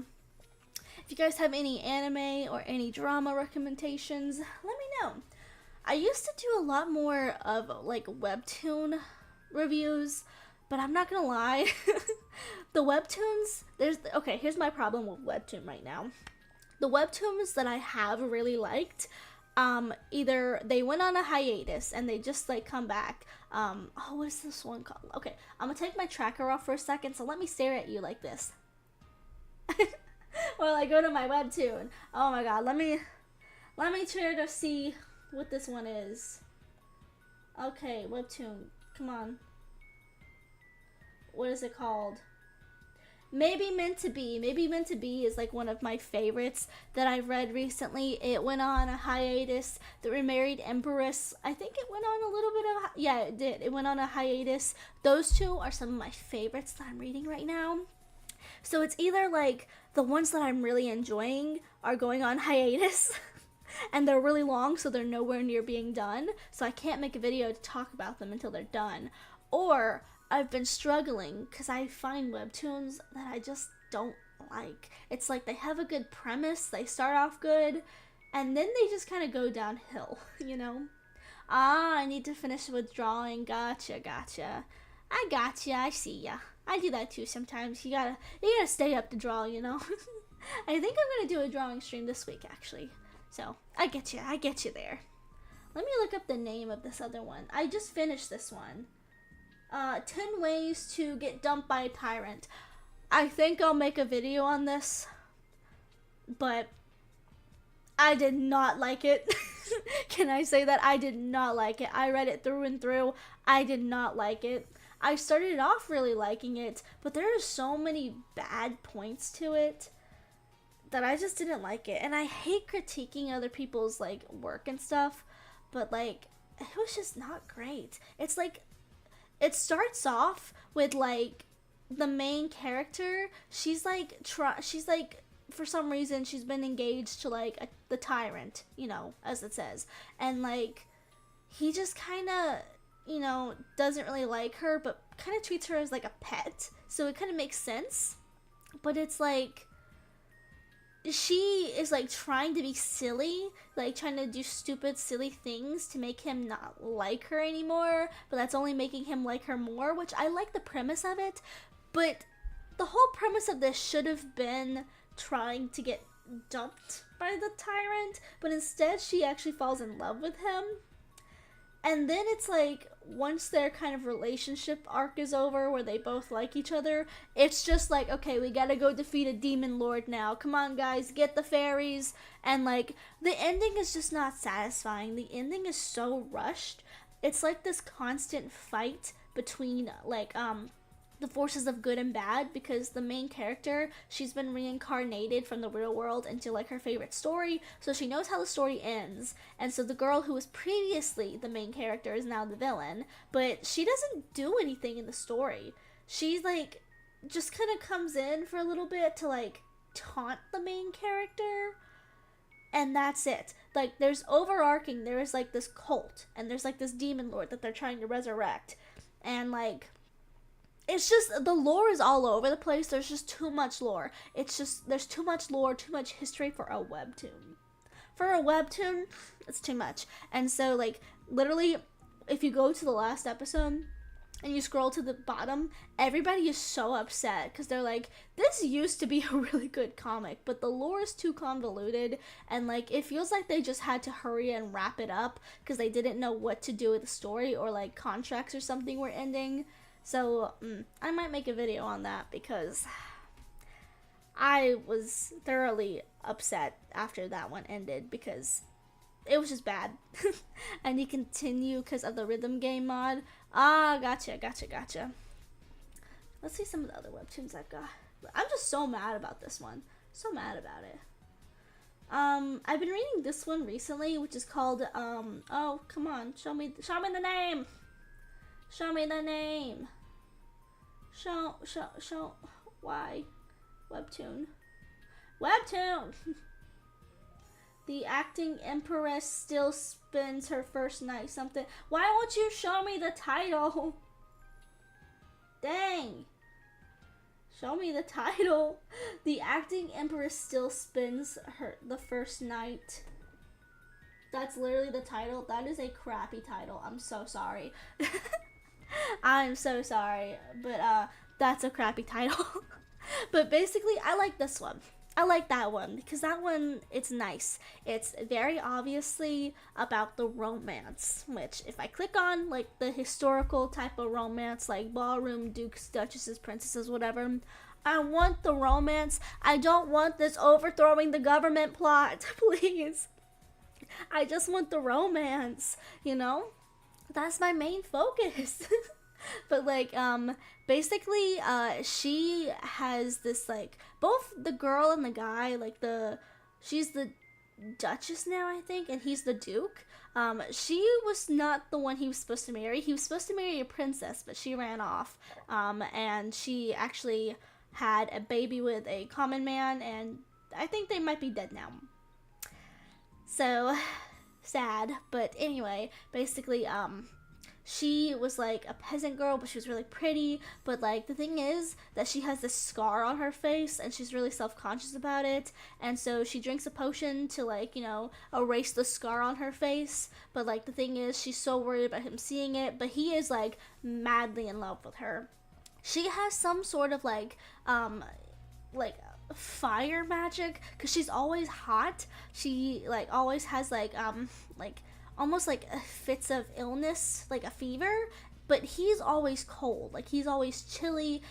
if you guys have any anime or any drama recommendations, let me know. I used to do a lot more of like webtoon reviews, but I'm not gonna lie. The webtoons, here's my problem with webtoon right now. The webtoons that I have really liked, either they went on a hiatus and they just like come back. What is this one called? Okay, I'm gonna take my tracker off for a second, so let me stare at you like this. Well, I go to my webtoon. Oh my god, let me try to see what this one is. Okay, webtoon. Come on. What is it called? Maybe Meant to Be. Maybe Meant to Be is like one of my favorites that I've read recently. It went on a hiatus. The Remarried Empress, I think it went on a little bit of, yeah, it did. It went on a hiatus. Those two are some of my favorites that I'm reading right now. So it's either like the ones that I'm really enjoying are going on hiatus and they're really long, so they're nowhere near being done. So I can't make a video to talk about them until they're done. Or I've been struggling because I find webtoons that I just don't like. It's like they have a good premise, they start off good, and then they just kind of go downhill, you know? Ah, I need to finish withdrawing. Gotcha, gotcha. I gotcha, I see ya. I do that too sometimes. You gotta stay up to draw, you know? I think I'm gonna do a drawing stream this week, actually. So, I get you there. Let me look up the name of this other one. I just finished this one. 10 Ways to Get Dumped by a Tyrant. I think I'll make a video on this, but I did not like it. Can I say that? I did not like it. I read it through and through. I did not like it. I started off really liking it, but there are so many bad points to it that I just didn't like it. And I hate critiquing other people's like work and stuff, but like it was just not great. It's like it starts off with like the main character. She's like for some reason she's been engaged to like the tyrant, you know, as it says, and like he just kind of, you know, doesn't really like her, but kind of treats her as like a pet. So it kind of makes sense. But it's like she is like trying to be silly, like trying to do stupid, silly things to make him not like her anymore, but that's only making him like her more, which I like the premise of it, but the whole premise of this should have been trying to get dumped by the tyrant, but instead she actually falls in love with him. And then it's like, once their kind of relationship arc is over, where they both like each other, it's just like, okay, we gotta go defeat a demon lord now. Come on, guys, get the fairies. And like, the ending is just not satisfying. The ending is so rushed. It's like this constant fight between like, the forces of good and bad, because the main character, she's been reincarnated from the real world into like her favorite story, so she knows how the story ends. And so the girl who was previously the main character is now the villain, but she doesn't do anything in the story. She's like just kind of comes in for a little bit to like taunt the main character, and that's it. Like, there's overarching, there is like this cult, and there's like this demon lord that they're trying to resurrect, and like it's just, the lore is all over the place. There's just too much lore. It's just, there's too much lore, too much history for a webtoon. For a webtoon, it's too much. And so, like, literally, if you go to the last episode and you scroll to the bottom, everybody is so upset because they're like, this used to be a really good comic, but the lore is too convoluted, and like, it feels like they just had to hurry and wrap it up because they didn't know what to do with the story, or like contracts or something were ending. So, I might make a video on that because I was thoroughly upset after that one ended because it was just bad. And you continue because of the rhythm game mod. Ah, gotcha. Let's see some of the other webtoons I've got. I'm just so mad about this one. So mad about it. I've been reading this one recently, which is called, oh, come on, show me the name! Show me the name. Show, why? Webtoon. The acting empress still spends her first night something. Why won't you show me the title? Dang. Show me the title. The acting empress still spends the first night. That's literally the title. That is a crappy title. I'm so sorry. I'm so sorry, but that's a crappy title. But basically, I like this one. I like that one because that one, it's nice. It's very obviously about the romance, which if I click on like the historical type of romance, like ballroom, dukes, duchesses, princesses, whatever, I want the romance. I don't want this overthrowing the government plot, please. I just want the romance, you know? That's my main focus. But like basically she has this like both the girl and the guy like the she's the duchess now, I think, and he's the duke. She was not the one he was supposed to marry. He was supposed to marry a princess, but she ran off. And she actually had a baby with a common man, and I think they might be dead now. So sad. But anyway, basically, she was like a peasant girl, but she was really pretty. But like the thing is that she has this scar on her face and she's really self-conscious about it. And so she drinks a potion to like, you know, erase the scar on her face. But like the thing is she's so worried about him seeing it, but he is like madly in love with her. She has some sort of like fire magic because she's always hot. She like always has like almost like fits of illness, like a fever, but he's always cold, like he's always chilly.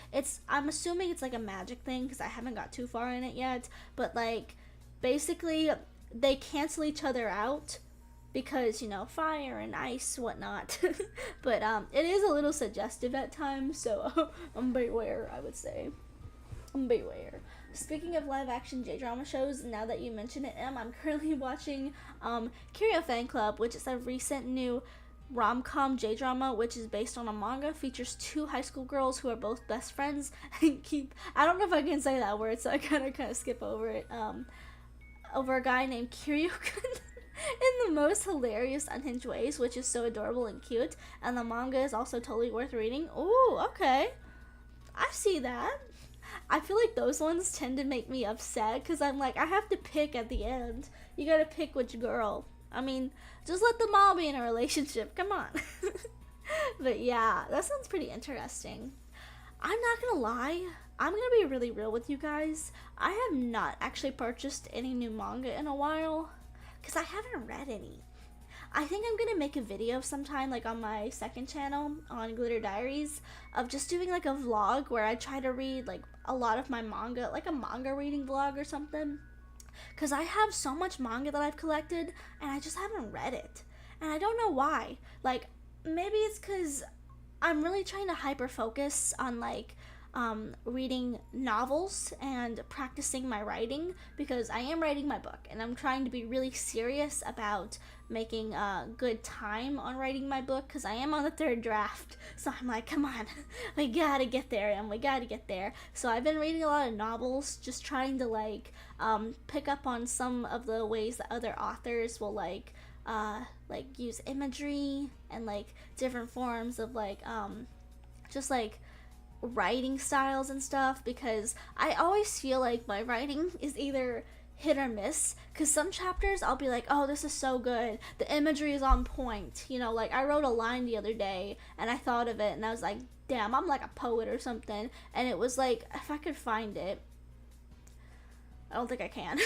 I'm assuming it's like a magic thing because I haven't got too far in it yet, but like basically they cancel each other out because, you know, fire and ice, whatnot. But it is a little suggestive at times, so beware, I would say. Beware. Speaking of live action J-drama shows, now that you mention it, I'm currently watching Curio Fan Club, which is a recent new rom-com J-drama, which is based on a manga, features two high school girls who are both best friends. I don't know if I can say that word, so I kind of skip over it. Over a guy named Kiryu-kun in the most hilarious, unhinged ways, which is so adorable and cute. And the manga is also totally worth reading. Ooh, okay. I see that. I feel like those ones tend to make me upset because I'm like, I have to pick at the end. You gotta pick which girl. I mean, just let them all be in a relationship. Come on. But yeah, that sounds pretty interesting. I'm not gonna lie. I'm gonna be really real with you guys. I have not actually purchased any new manga in a while because I haven't read any. I think I'm gonna make a video sometime, like on my second channel on Glitter Diaries, of just doing like a vlog where I try to read like a lot of my manga, like a manga reading vlog or something. Cause I have so much manga that I've collected and I just haven't read it. And I don't know why. Like, maybe it's cause I'm really trying to hyper focus on like reading novels and practicing my writing because I am writing my book and I'm trying to be really serious about making a good time on writing my book because I am on the third draft. So I'm like, come on, we gotta get there and we gotta get there. So I've been reading a lot of novels, just trying to like pick up on some of the ways that other authors will like use imagery and like different forms of like just like writing styles and stuff, because I always feel like my writing is either hit or miss, because some chapters I'll be like, oh, this is so good, the imagery is on point, you know, like I wrote a line the other day and I thought of it and I was like, damn, I'm like a poet or something, and it was like, if I could find it, I don't think I can.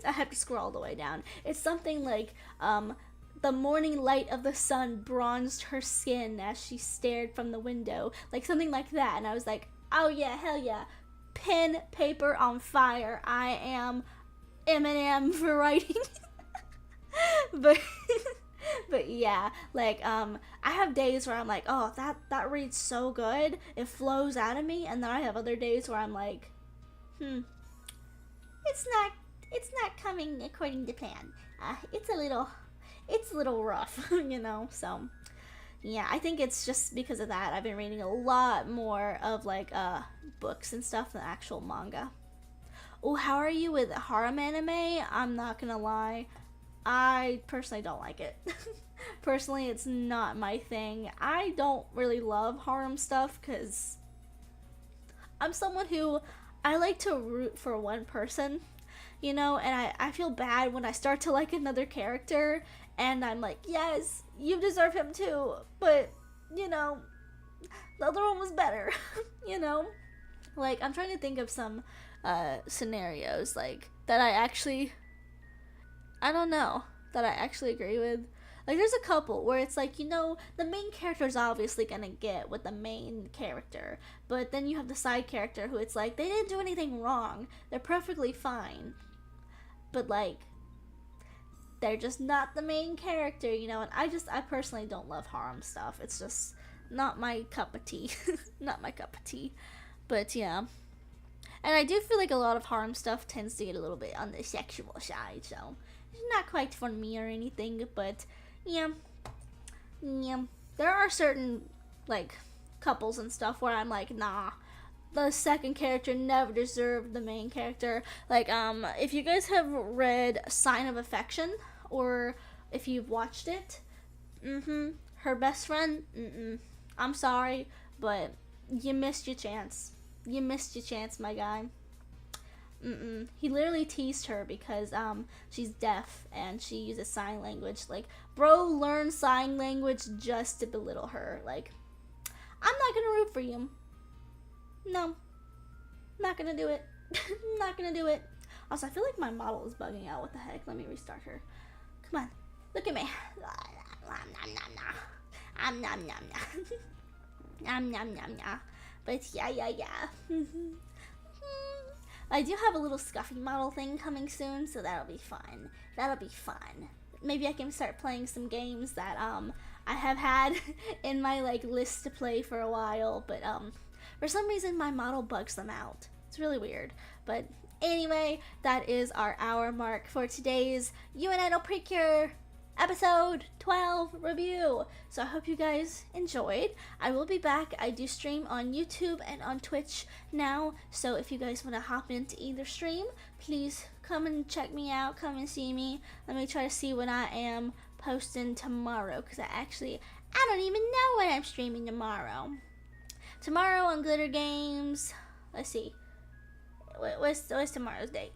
I have to scroll all the way down. It's something like the morning light of the sun bronzed her skin as she stared from the window, like something like that. And I was like, oh yeah, hell yeah, pen, paper on fire. I am Eminem for writing. but but yeah, like I have days where I'm like, oh, that reads so good, it flows out of me, and then I have other days where I'm like, it's not coming according to plan. It's a little rough, you know. So yeah, I think it's just because of that I've been reading a lot more of like books and stuff than actual manga. Oh, how are you with harem anime? I'm not gonna lie, I personally don't like it. Personally, it's not my thing. I don't really love harem stuff because I'm someone who, I like to root for one person, you know, and I feel bad when I start to like another character and I'm like, yes, you deserve him too, but, you know, the other one was better, you know? Like, I'm trying to think of some scenarios, like, that I actually agree with. Like, there's a couple where it's like, the main character is obviously gonna get with the main character, but then you have the side character who it's like, they didn't do anything wrong. They're perfectly fine. But, like, they're just not the main character, and I personally don't love harem stuff. It's just not my cup of tea. Not my cup of tea. But, yeah. And I do feel like a lot of harem stuff tends to get a little bit on the sexual side, so it's not quite for me or anything, but yeah. There are certain, like, couples and stuff where I'm like, nah, the second character never deserved the main character. Like, if you guys have read Sign of Affection, or if you've watched it, her best friend, I'm sorry, but you missed your chance. You missed your chance, my guy. He literally teased her because she's deaf and she uses sign language. Like, bro learned sign language just to belittle her. Like, I'm not gonna root for you. No. Not gonna do it. Not gonna do it. Also, I feel like my model is bugging out. What the heck? Let me restart her. Come on. Look at me. But yeah. I do have a little Scuffy model thing coming soon, so that'll be fun. Maybe I can start playing some games that I have had in my list to play for a while, but for some reason my model bugs them out. It's really weird. But anyway, that is our hour mark for today's UNIDOL Precure episode 12 review. So I hope you guys enjoyed. I will be back. I do stream on YouTube and on Twitch now, so if you guys want to hop into either stream, please come and check me out, come and see me. Let me try to see what I am posting tomorrow, because I don't even know what I'm streaming tomorrow. Tomorrow on Glitter Games, let's see, what's tomorrow's date?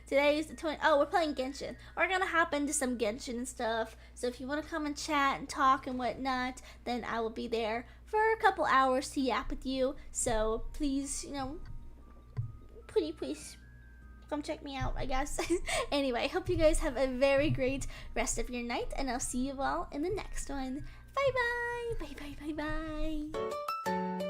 Today is the 20th. Oh, we're playing Genshin. We're gonna hop into some Genshin and stuff. So if you want to come and chat and talk and whatnot, then I will be there for a couple hours to yap with you. So please, please come check me out, I guess. Anyway, I hope you guys have a very great rest of your night, and I'll see you all in the next one. Bye bye. Bye bye. Bye bye.